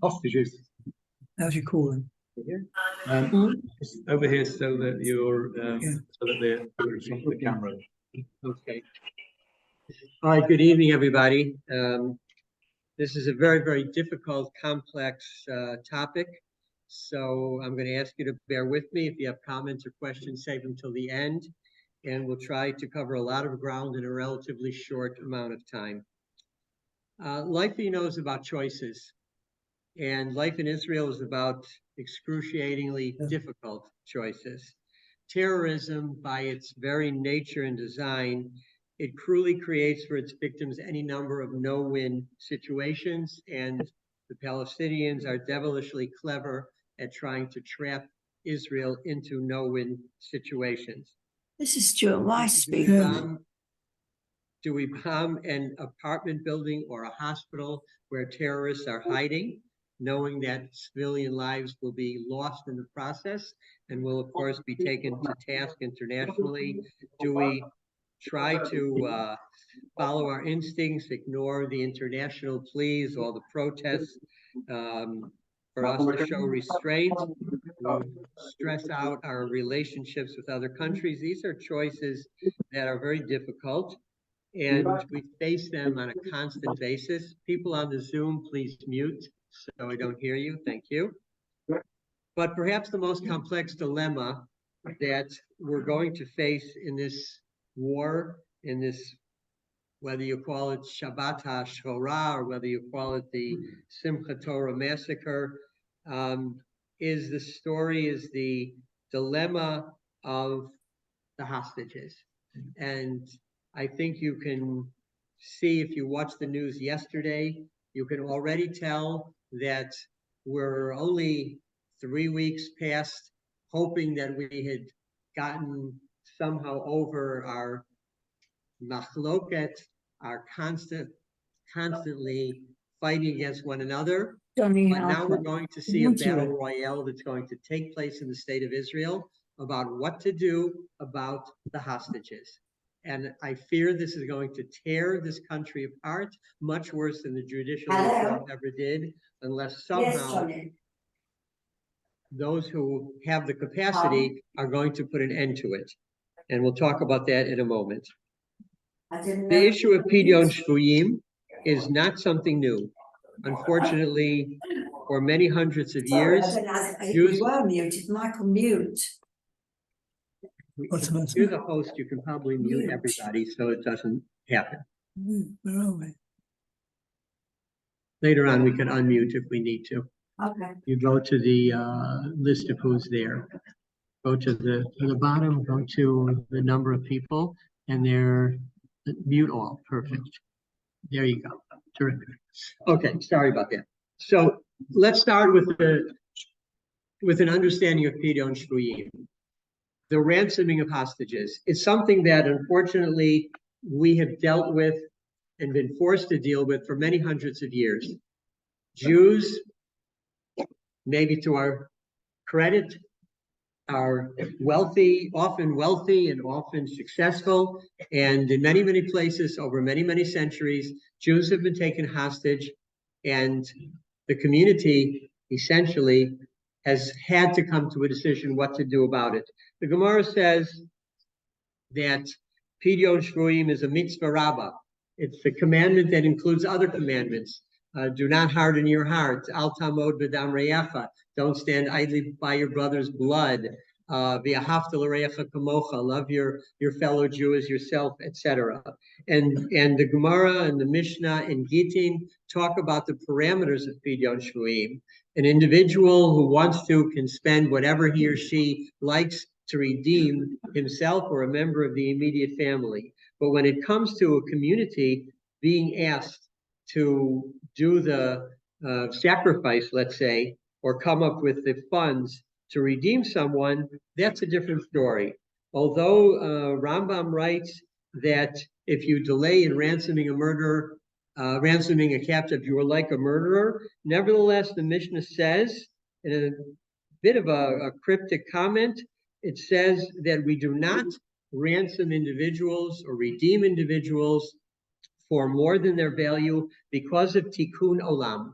hostages. How do you call them? Just over here so that you're Yeah. so that they're in front of the camera. Okay. All right, good evening, everybody. This is a very, very difficult, complex topic. So I'm going to ask you to bear with me. If you have comments or questions, save them till the end. And we'll try to cover a lot of ground in a relatively short amount of time. Life, you know, is about choices. And life in Israel is about excruciatingly difficult choices. Terrorism, by its very nature and design, it cruelly creates for its victims any number of no-win situations, and the Palestinians are devilishly clever at trying to trap Israel into no-win situations. This is Stewart Weiss speaking. Do we bomb an apartment building or a hospital where terrorists are hiding, knowing that civilian lives will be lost in the process and will, of course, be taken to task internationally? Do we try to follow our instincts, ignore the international pleas, all the protests, for us to show restraint, stress out our relationships with other countries? These are choices that are very difficult, and we face them on a constant basis. People on the Zoom, please mute so I don't hear you. Thank you. But perhaps the most complex dilemma that we're going to face in this war, in this, whether you call it Shabbat HaShorah or whether you call it the Simchat Torah massacre, is the dilemma of the hostages. And I think you can see, if you watched the news yesterday, you can already tell that we're only 3 weeks past hoping that we had gotten somehow over our machloket, our constantly fighting against one another. But now we're going to see a battle royale that's going to take place in the state of Israel about what to do about the hostages. And I fear this is going to tear this country apart, much worse than the judicial reform ever did, unless somehow those who have the capacity are going to put an end to it. And we'll talk about that in a moment. The issue of Pidyon Shvuyim is not something new. Unfortunately, for many hundreds of years, Jews... You were muted, Michael, mute. If you're the host, you can probably mute everybody so it doesn't happen. Where are we? Later on, we can unmute if we need to. Okay. You go to the list of who's there. Go to the bottom, go to the number of people, and they're mute all. Perfect. There you go. Terrific. Okay, sorry about that. So let's start with an understanding of Pidyon Shvuyim. The ransoming of hostages. It's something that unfortunately we have dealt with and been forced to deal with for many hundreds of years. Jews, maybe to our credit, are wealthy, often wealthy and often successful. And in many, many places over many, many centuries, Jews have been taken hostage, and the community essentially has had to come to a decision what to do about it. The Gemara says that Pidyon Shvuyim is a mitzvah rabbah. It's a commandment that includes other commandments. Do not harden your heart. Al tamod b'dam re'echa. Don't stand idly by your brother's blood. V'ahavta l're'echa kamocha. Love your fellow Jew as yourself, etc. And the Gemara and the Mishnah and Gittin talk about the parameters of Pidyon Shvuyim. An individual who wants to can spend whatever he or she likes to redeem himself or a member of the immediate family. But when it comes to a community being asked to do the sacrifice, let's say, or come up with the funds to redeem someone, that's a different story. Although Rambam writes that if you delay in ransoming a murderer, ransoming a captive, you are like a murderer. Nevertheless, the Mishnah says, in a bit of a cryptic comment, it says that we do not ransom individuals or redeem individuals for more than their value because of tikkun olam.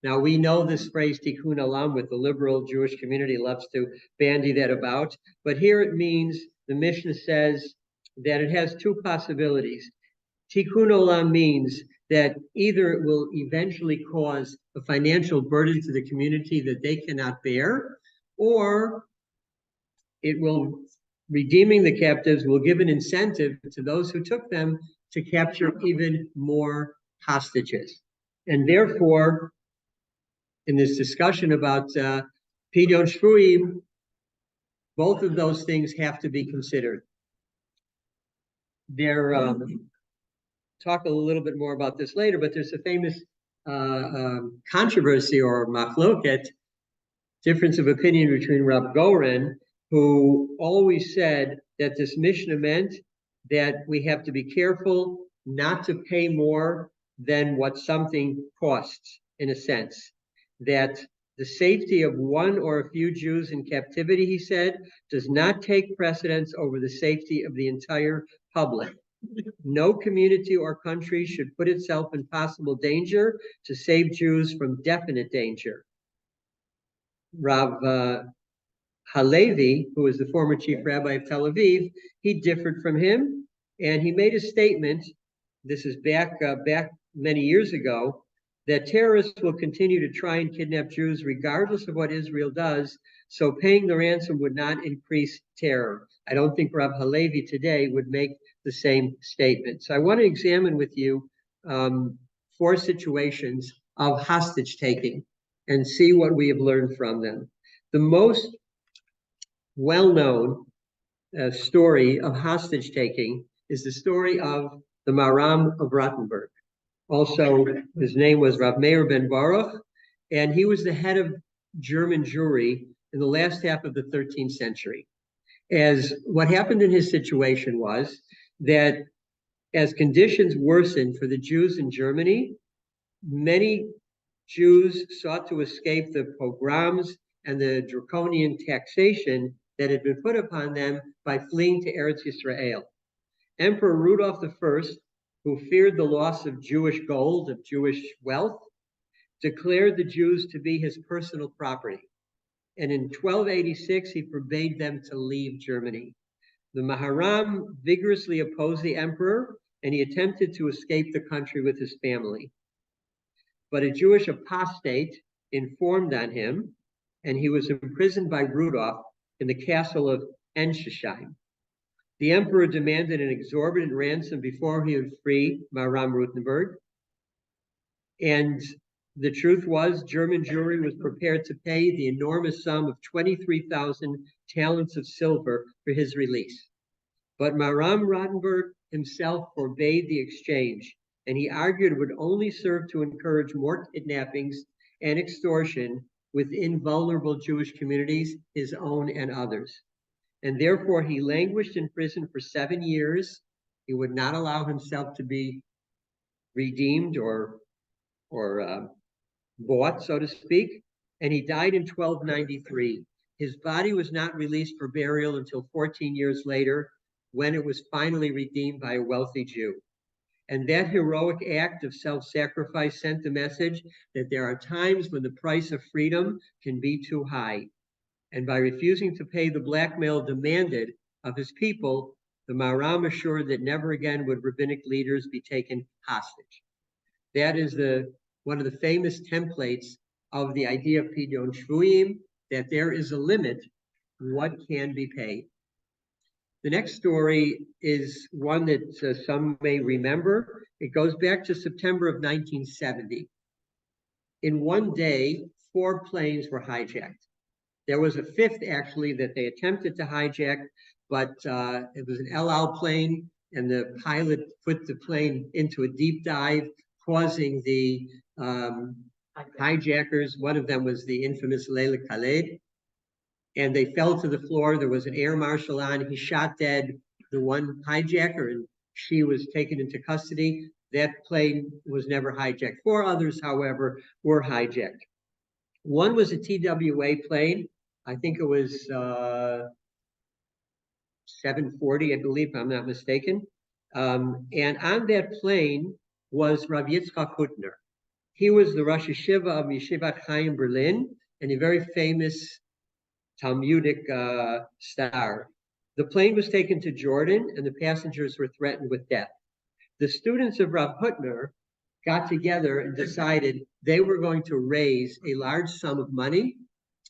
Now, we know this phrase tikkun olam with the liberal Jewish community loves to bandy that about, but here it means, the Mishnah says that it has two possibilities. Tikkun olam means that either it will eventually cause a financial burden to the community that they cannot bear, or it will, redeeming the captives will give an incentive to those who took them to capture even more hostages. And therefore, in this discussion about Pidyon Shvuim, both of those things have to be considered. There, talk a little bit more about this later, but there's a famous controversy or machloket, difference of opinion between Rabbi Goren, who always said that this Mishnah meant that we have to be careful not to pay more than what something costs, in a sense. That the safety of one or a few Jews in captivity, he said, does not take precedence over the safety of the entire public. No community or country should put itself in possible danger to save Jews from definite danger. Rav Halevi, who was the former chief rabbi of Tel Aviv, he differed from him, and he made a statement, this is back many years ago, that terrorists will continue to try and kidnap Jews regardless of what Israel does, so paying the ransom would not increase terror. I don't think Rav Halevi today would make the same statement. So I want to examine with you 4 situations of hostage taking and see what we have learned from them. The most well-known story of hostage taking is the story of the Maharam of Rothenburg. Also, his name was Rav Meir ben Baruch, and he was the head of German Jewry in the last half of the 13th century. As what happened in his situation was that as conditions worsened for the Jews in Germany, many Jews sought to escape the pogroms and the draconian taxation that had been put upon them by fleeing to Eretz Yisrael. Emperor Rudolph I, who feared the loss of Jewish gold, of Jewish wealth, declared the Jews to be his personal property. And in 1286, he forbade them to leave Germany. The Maharam vigorously opposed the emperor, and he attempted to escape the country with his family. But a Jewish apostate informed on him, and he was imprisoned by Rudolph in the castle of Ensisheim. The emperor demanded an exorbitant ransom before he would free Maharam Rothenburg. And the truth was, German Jewry was prepared to pay the enormous sum of 23,000 talents of silver for his release. But Maharam Rothenburg himself forbade the exchange, and he argued it would only serve to encourage more kidnappings and extortion within vulnerable Jewish communities, his own and others. And therefore he languished in prison for 7 years. He would not allow himself to be redeemed or bought, so to speak, and he died in 1293. His body was not released for burial until 14 years later, when it was finally redeemed by a wealthy Jew. And that heroic act of self-sacrifice sent the message that there are times when the price of freedom can be too high. And by refusing to pay the blackmail demanded of his people, the Maharam assured that never again would rabbinic leaders be taken hostage. That is one of the famous templates of the idea of Pidyon Shvuim, that there is a limit to what can be paid. The next story is one that some may remember. It goes back to September of 1970. In one day, 4 planes were hijacked. There was a 5th, actually, that they attempted to hijack, but it was an El Al plane, and the pilot put the plane into a deep dive, causing the hijackers, one of them was the infamous Leila Khaled, and they fell to the floor. There was an air marshal on. He shot dead the one hijacker, and she was taken into custody. That plane was never hijacked. 4 others, however, were hijacked. One was a TWA plane. I think it was 740, I believe, if I'm not mistaken. And on that plane was Rav Yitzchak Hutner. he was the Rosh Yeshiva of Yeshivat Chaim Berlin, and a very famous Talmudic star. The plane was taken to Jordan, and the passengers were threatened with death. The students of Rav Hutner got together and decided they were going to raise a large sum of money,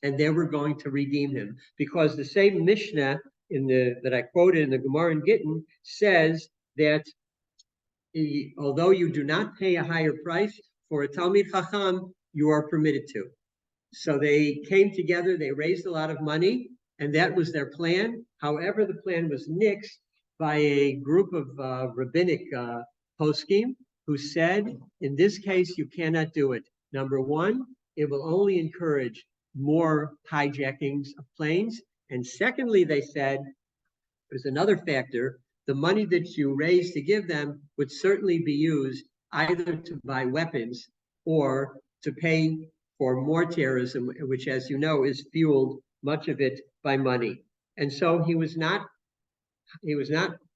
and they were going to redeem him, because the same Mishnah that I quoted in the Gemara in Gittin says that although you do not pay a higher price for a Talmid Chacham, you are permitted to. So they came together, they raised a lot of money, and that was their plan. However, the plan was nixed by a group of rabbinic poskim who said, in this case, you cannot do it. Number one, it will only encourage more hijackings of planes. And secondly, they said, there's another factor, the money that you raise to give them would certainly be used either to buy weapons or to pay for more terrorism, which, as you know, is fueled, much of it, by money. And so he was not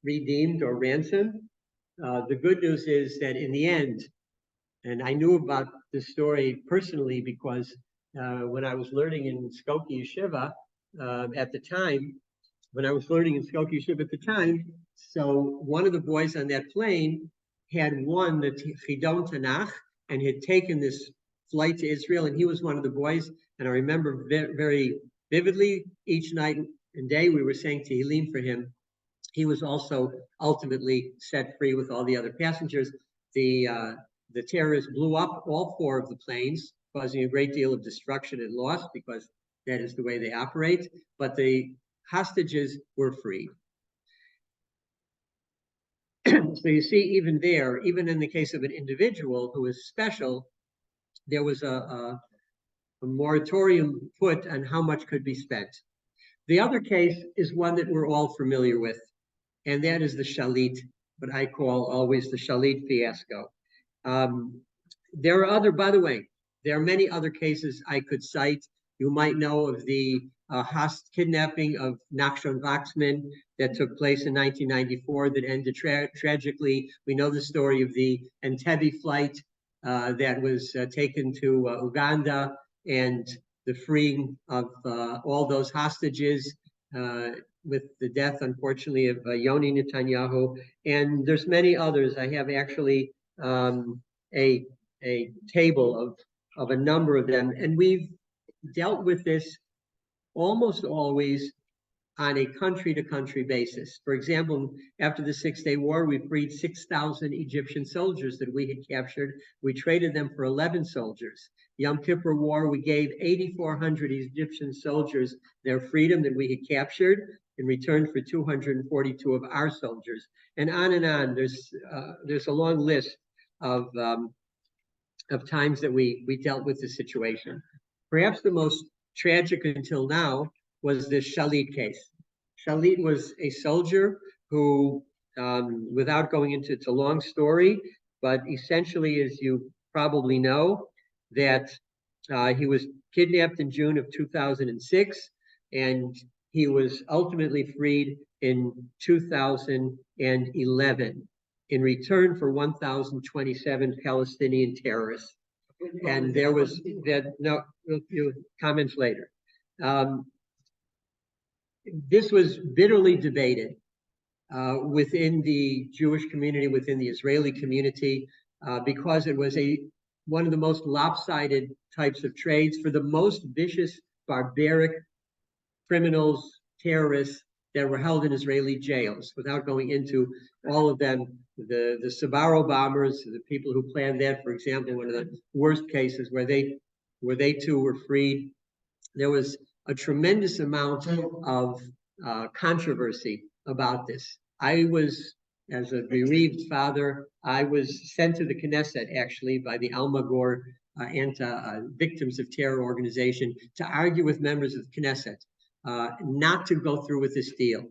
redeemed or ransomed. The good news is that in the end, and I knew about this story personally because when I was learning in Skokie Yeshiva at the time, so one of the boys on that plane had won the Chidon Tanakh and had taken this flight to Israel, and he was one of the boys. And I remember very vividly, each night and day we were saying Tehillim for him. He was also ultimately set free with all the other passengers. The terrorists blew up all four of the planes, causing a great deal of destruction and loss because that is the way they operate. But the hostages were freed. So you see, even there, even in the case of an individual who is special, there was a moratorium put on how much could be spent. The other case is one that we're all familiar with, and that is the Shalit, what I call always the Shalit fiasco. There are other, by the way, there are many other cases I could cite. You might know of the kidnapping of Nachshon Waxman that took place in 1994 that ended tragically. We know the story of the Entebbe flight that was taken to Uganda, and the freeing of all those hostages with the death, unfortunately, of Yoni Netanyahu. And there's many others. I have actually a table of a number of them. And we've dealt with this almost always on a country-to-country basis. For example, after the Six-Day War, we freed 6,000 Egyptian soldiers that we had captured. We traded them for 11 soldiers. Yom Kippur War, we gave 8,400 Egyptian soldiers their freedom that we had captured in return for 242 of our soldiers. And on and on. There's a long list of times that we dealt with the situation. Perhaps the most tragic until now was the Shalit case. Shalit was a soldier who, without going into it's a long story, but essentially, as you probably know, that he was kidnapped in June of 2006, and he was ultimately freed in 2011 in return for 1,027 Palestinian terrorists. And there was comments later. This was bitterly debated within the Jewish community, within the Israeli community, because it was one of the most lopsided types of trades for the most vicious, barbaric criminals, terrorists that were held in Israeli jails. Without going into all of them, the Sbarro bombers, the people who planned that, for example, one of the worst cases where they too were freed. There was a tremendous amount of controversy about this. I was, as a bereaved father, I was sent to the Knesset actually by the Almagor Victims of Terror organization to argue with members of the Knesset not to go through with this deal.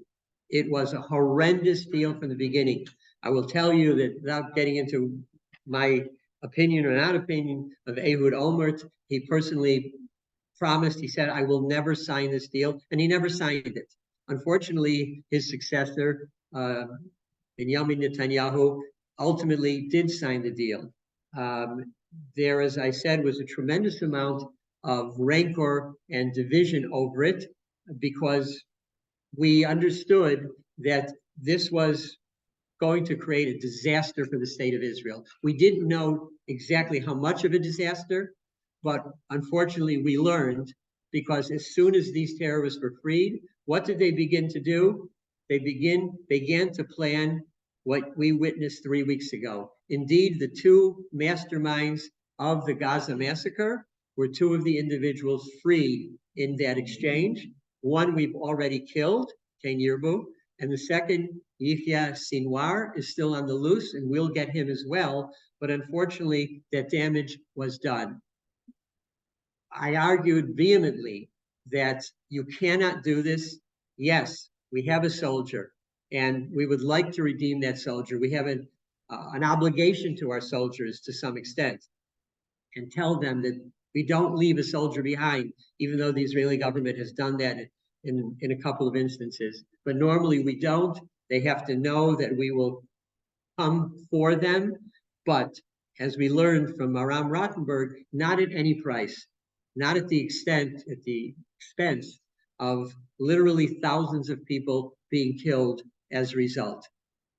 It was a horrendous deal from the beginning. I will tell you that without getting into my opinion or not opinion of Ehud Olmert, he personally promised, he said, I will never sign this deal, and he never signed it. Unfortunately, his successor, Benjamin Netanyahu, ultimately did sign the deal. there, as I said, was a tremendous amount of rancor and division over it because we understood that this was going to create a disaster for the state of Israel. We didn't know exactly how much of a disaster, but unfortunately we learned, because as soon as these terrorists were freed, what did they begin to do? They began to plan what we witnessed 3 weeks ago. Indeed, the two masterminds of the Gaza massacre were two of the individuals freed in that exchange. One we've already killed, Ken Yirbu, and the second, Yihya Sinwar, is still on the loose, and we'll get him as well. But unfortunately, that damage was done. I argued vehemently that you cannot do this. Yes, we have a soldier, and we would like to redeem that soldier. We have an obligation to our soldiers to some extent, and tell them that we don't leave a soldier behind, even though the Israeli government has done that in a couple of instances. But normally we don't. They have to know that we will come for them. But as we learned from Aram Rottenberg, not at any price, not at the expense of literally thousands of people being killed as a result.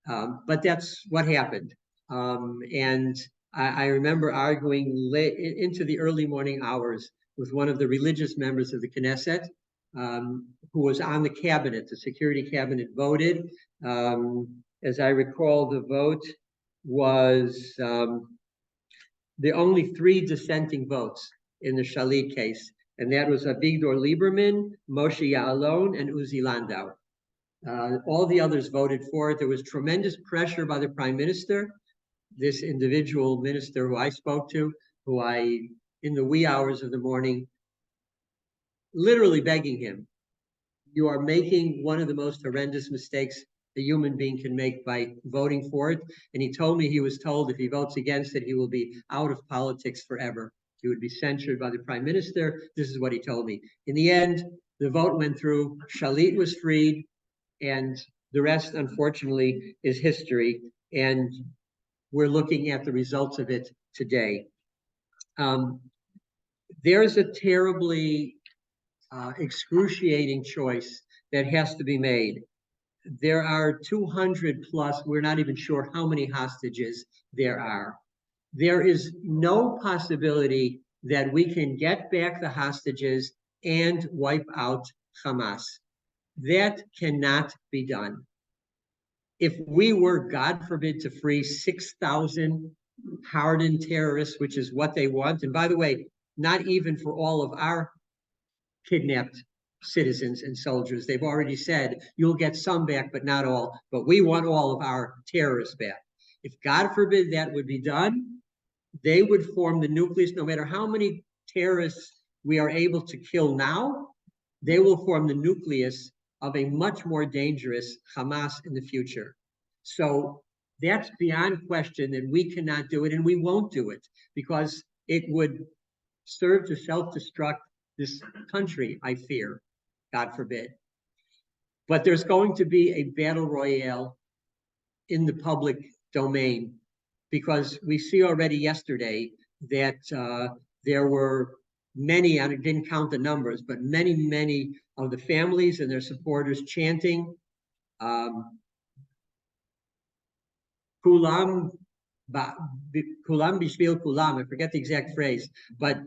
But that's what happened. And I remember arguing late into the early morning hours with one of the religious members of the Knesset, who was on the cabinet. The security cabinet voted. As I recall, the vote was the only 3 dissenting votes in the Shalit case, and that was Avigdor Lieberman, Moshe Ya'alon, and Uzi Landau. All the others voted for it. There was tremendous pressure by the prime minister, this individual minister who I spoke to, who in the wee hours of the morning, literally begging him, you are making one of the most horrendous mistakes a human being can make by voting for it. And he told me he was told if he votes against it, he will be out of politics forever. He would be censured by the prime minister. This is what he told me. In the end, the vote went through. Shalit was freed. And the rest, unfortunately, is history. And we're looking at the results of it today. There's a terribly excruciating choice that has to be made. There are 200 plus, we're not even sure how many hostages there are. There is no possibility that we can get back the hostages and wipe out Hamas. That cannot be done. If we were, God forbid, to free 6,000 hardened terrorists, which is what they want, and by the way, not even for all of our kidnapped citizens and soldiers. They've already said, you'll get some back, but not all. But we want all of our terrorists back. If God forbid that would be done, they would form the nucleus. No matter how many terrorists we are able to kill now, they will form the nucleus of a much more dangerous Hamas in the future. So that's beyond question that we cannot do it, and we won't do it, because it would serve to self-destruct this country, I fear, God forbid. But there's going to be a battle royale in the public domain, because we see already yesterday that there were many, I didn't count the numbers, but many of the families and their supporters chanting Kulam Bishvil Kulam, I forget the exact phrase, but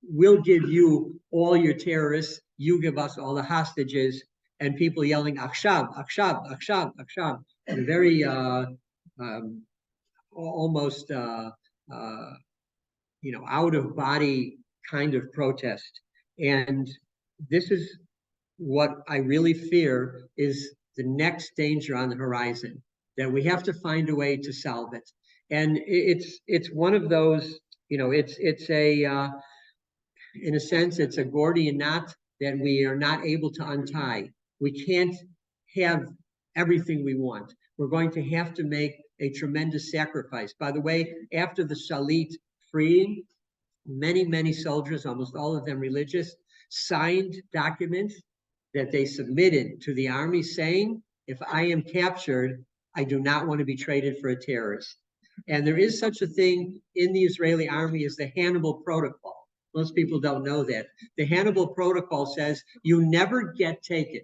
we'll give you all your terrorists, you give us all the hostages, and people yelling Akshab, Akshab, Akshab, Akshab, in a very almost out of body kind of protest. And this is what I really fear is the next danger on the horizon, that we have to find a way to solve it. And it's one of those, it's a in a sense, it's a Gordian knot that we are not able to untie. We can't have everything we want. We're going to have to make a tremendous sacrifice. By the way, after the Shalit freeing, many soldiers, almost all of them religious, signed documents that they submitted to the army saying, if I am captured, I do not want to be traded for a terrorist. And there is such a thing in the Israeli army as the Hannibal Protocol. Most people don't know that. The Hannibal Protocol says you never get taken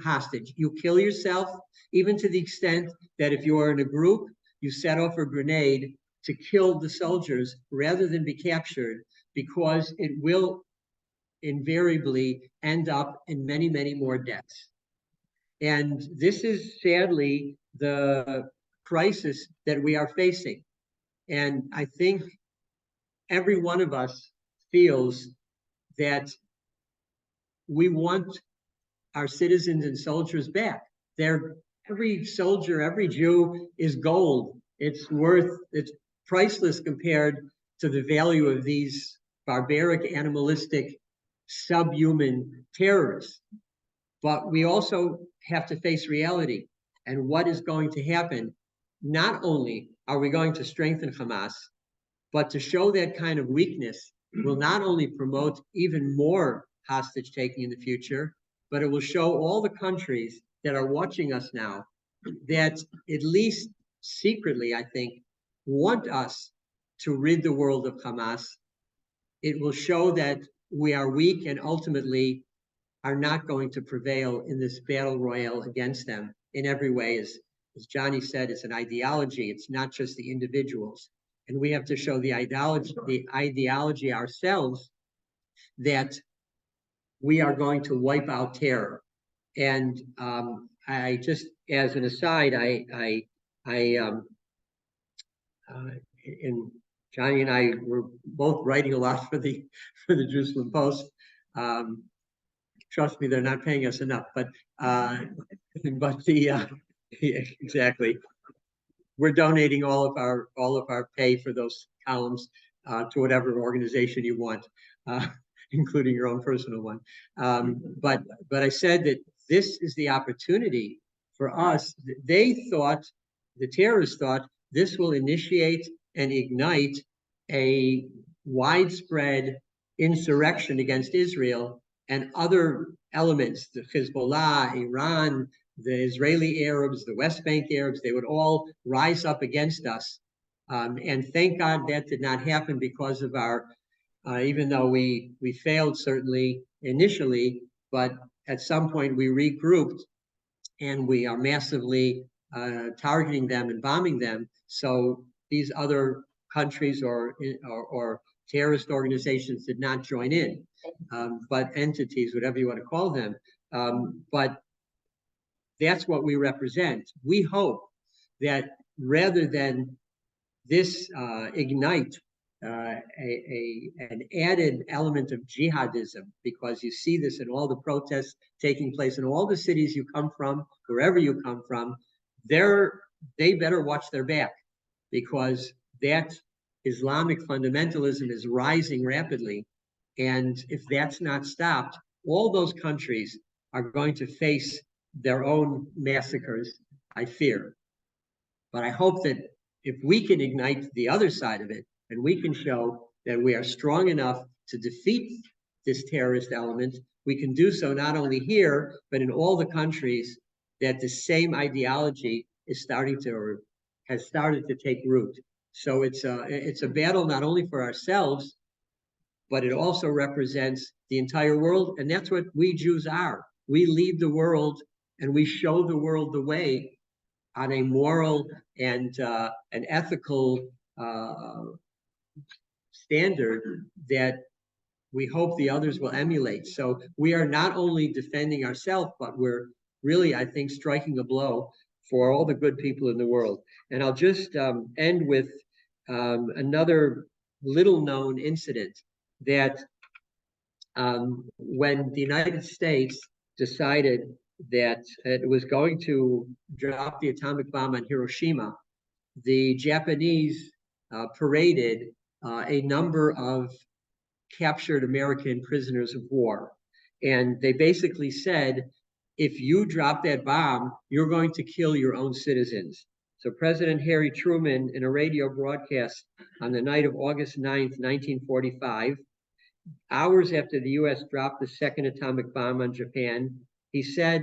hostage. You kill yourself, even to the extent that if you are in a group, you set off a grenade to kill the soldiers rather than be captured, because it will invariably end up in many, many more deaths. And this is sadly the crisis that we are facing. And I think every one of us feels that we want our citizens and soldiers back. Every soldier, every Jew is gold. It's priceless compared to the value of these barbaric, animalistic, subhuman terrorists. But we also have to face reality and what is going to happen. Not only are we going to strengthen Hamas, but to show that kind of weakness will not only promote even more hostage taking in the future, but it will show all the countries that are watching us now that, at least secretly, I think, want us to rid the world of Hamas. It will show that we are weak and ultimately are not going to prevail in this battle royale against them in every way. As Johnny said, it's an ideology. It's not just the individuals. And we have to show the ideology ourselves that we are going to wipe out terror. And I just, as an aside, and Johnny and I were both writing a lot for the Jerusalem Post. Trust me, they're not paying us enough, but yeah, exactly. We're donating all of our pay for those columns to whatever organization you want, including your own personal one. But I said that this is the opportunity for us. The terrorists thought this will initiate and ignite a widespread insurrection against Israel and other elements, the Hezbollah, Iran, the Israeli Arabs, the West Bank Arabs. They would all rise up against us. And thank God that did not happen, because of our, even though we failed certainly initially, but at some point we regrouped and we are massively targeting them and bombing them. So these other countries or terrorist organizations did not join in, but entities, whatever you want to call them. But that's what we represent. We hope that rather than this ignite an added element of jihadism, because you see this in all the protests taking place in all the cities you come from, wherever you come from, they better watch their back, because that Islamic fundamentalism is rising rapidly. And if that's not stopped, all those countries are going to face their own massacres, I fear. But I hope that if we can ignite the other side of it, and we can show that we are strong enough to defeat this terrorist element, we can do so not only here, but in all the countries that the same ideology is starting to, or has started to take root. So it's a battle not only for ourselves, but it also represents the entire world. And that's what we Jews are. We lead the world and we show the world the way on a moral and an ethical standard that we hope the others will emulate. So we are not only defending ourselves, but we're really, I think, striking a blow for all the good people in the world. And I'll just end with another little known incident that when the United States decided that it was going to drop the atomic bomb on Hiroshima, the Japanese paraded a number of captured American prisoners of war. And they basically said, if you drop that bomb, you're going to kill your own citizens. So President Harry Truman, in a radio broadcast on the night of August 9th, 1945, hours after the US dropped the second atomic bomb on Japan, he said,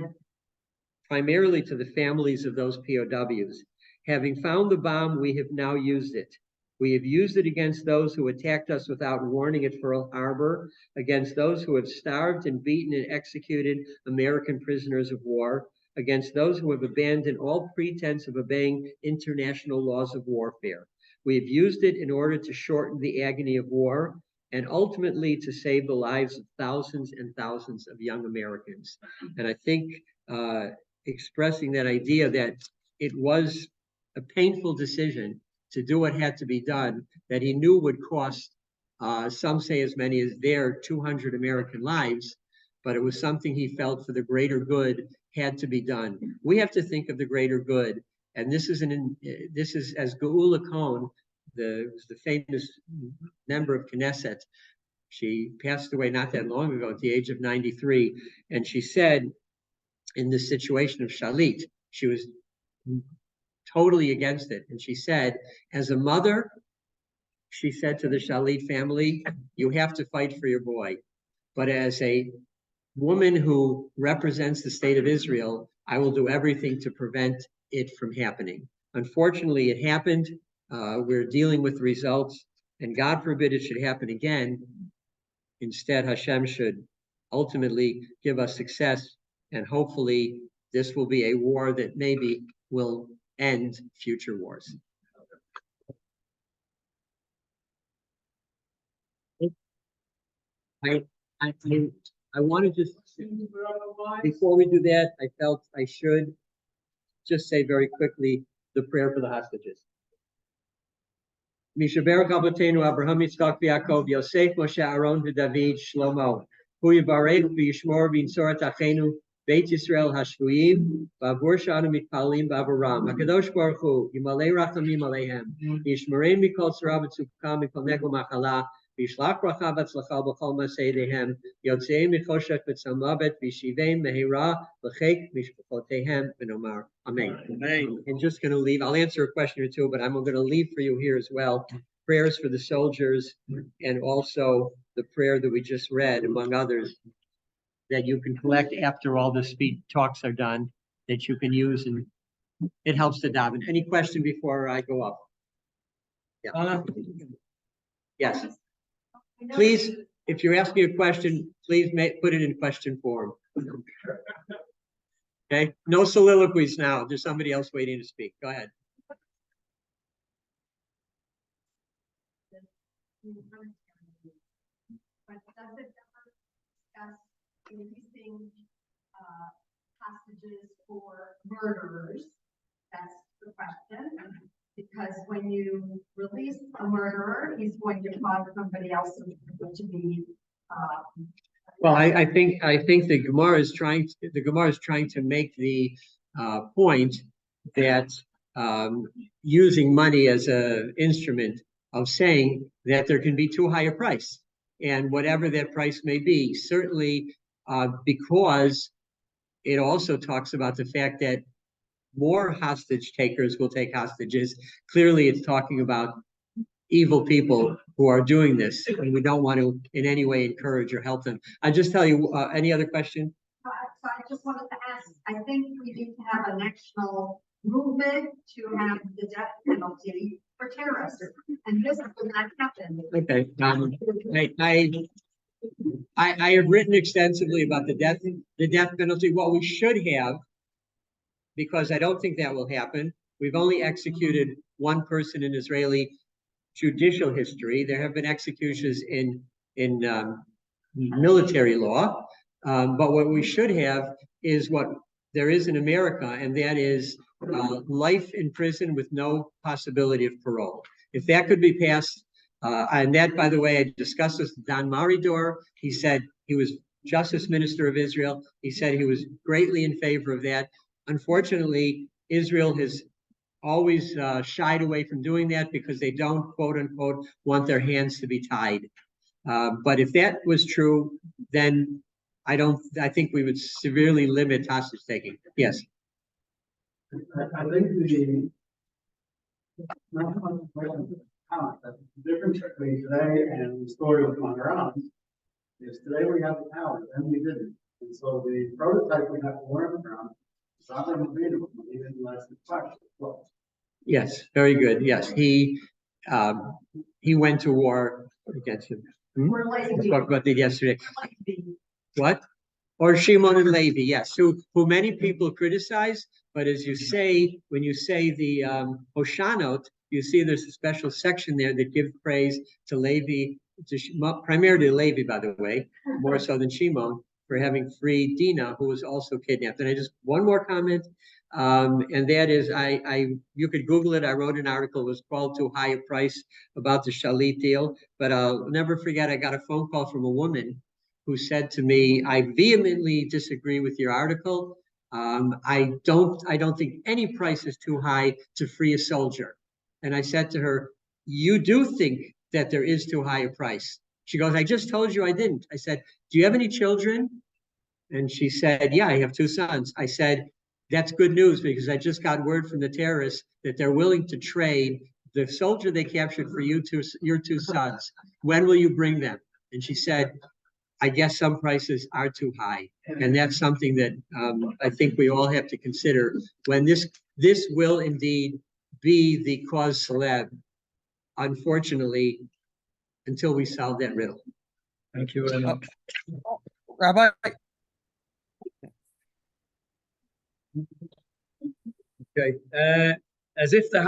primarily to the families of those POWs, Having found the bomb, we have now used it. We have used it against those who attacked us without warning at Pearl Harbor, against those who have starved and beaten and executed American prisoners of war, against those who have abandoned all pretense of obeying international laws of warfare. We have used it in order to shorten the agony of war and ultimately to save the lives of thousands and thousands of young Americans. And I think expressing that idea that it was a painful decision to do what had to be done, that he knew would cost, some say as many as their 200 American lives, but it was something he felt for the greater good had to be done. We have to think of the greater good, and this is as Geula Cohn, the famous member of Knesset. She passed away not that long ago at the age of 93, and she said, in this situation of Shalit, she was totally against it. And she said, as a mother, she said to the Shalit family, you have to fight for your boy. But as a woman who represents the state of Israel, I will do everything to prevent it from happening. Unfortunately, it happened. We're dealing with the results, and God forbid it should happen again. Instead, Hashem should ultimately give us success, and hopefully this will be a war that maybe will end future wars. I want to just, before we do that, I felt I should just say very quickly the prayer for the hostages. Mishaber Kabotenu Abraham Yitzchak Yaakov Yosef Moshe Aaron David Shlomo Hu Yivarech v'Yishmor v'Yinsor Achenu Beit Yisrael Hashvuyim Ba'avur Shanu Mitpalim Ba'avoram Hakadosh Baruch Hu Yimalei Rachamim Aleihem Yishmerein Mikol Tzara V'Tzukah Mikol Negel Machala V'Yishlach Bracha V'Atzlacha B'Chol Maseidehem Yotzeim Michoshech V'Tzamavet V'Shiveim Mehira V'Chek Mishpachotehem V'Nomar Amen. I'm just going to leave. I'll answer a question or two, but I'm going to leave for you here as well prayers for the soldiers, and also the prayer that we just read, among others, that you can collect after all the speed talks are done, that you can use, and it helps to daven. Any question before I go up? Yeah. Yes. Please, if you're asking a question, please put it in question form. Okay, no soliloquies now. There's somebody else waiting to speak. Go ahead. But does it discuss releasing hostages for murderers? That's the question. Because when you release a murderer, he's going to cause somebody else to be. Well, I think the Gemara is trying to make the point that using money as an instrument of saying that there can be too high a price, and whatever that price may be, certainly because it also talks about the fact that more hostage takers will take hostages. Clearly, it's talking about evil people who are doing this, and we don't want to in any way encourage or help them. I just tell you, any other question? So I just wanted to ask, I think we need to have a national movement to have the death penalty for terrorists, and this will not happen. Okay. I have written extensively about the death penalty. What we should have, because I don't think that will happen. We've only executed one person in Israeli judicial history. There have been executions in military law, but what we should have is what there is in America, and that is life in prison with no possibility of parole. If that could be passed, and that, by the way, I discussed this with Don Maridor. He said he was Justice Minister of Israel. He said he was greatly in favor of that. Unfortunately, Israel has always shied away from doing that because they don't, quote unquote, want their hands to be tied. But if that was true, then I think we would severely limit hostage taking. Yes. I think the difference between today and the story of Monterey is today we have the power, then we didn't. And so the prototype we have to learn from is not going to be even less than question. Yes, very good. Yes, he went to war against him. We're We lazy. spoke about that yesterday. What? Or Shimon and Levi, yes, who many people criticize, but as you say, when you say the Hoshanot, you see there's a special section there that gives praise to Levi, primarily Levi, by the way, more so than Shimon, for having freed Dinah, who was also kidnapped. And I just, one more comment, and that is, you could Google it. I wrote an article, it was called Too High a Price, about the Shalit deal, but I'll never forget, I got a phone call from a woman who said to me, I vehemently disagree with your article. I don't think any price is too high to free a soldier. And I said to her, you do think that there is too high a price. She goes, I just told you I didn't. I said, do you have any children? And she said, yeah, I have 2 sons. I said, that's good news, because I just got word from the terrorists that they're willing to trade the soldier they captured for your 2 sons. When will you bring them? And she said, I guess some prices are too high. And that's something that I think we all have to consider when this will indeed be the cause célèbre, unfortunately, until we solve that riddle. Thank you very much. Rabbi, Okay, as if the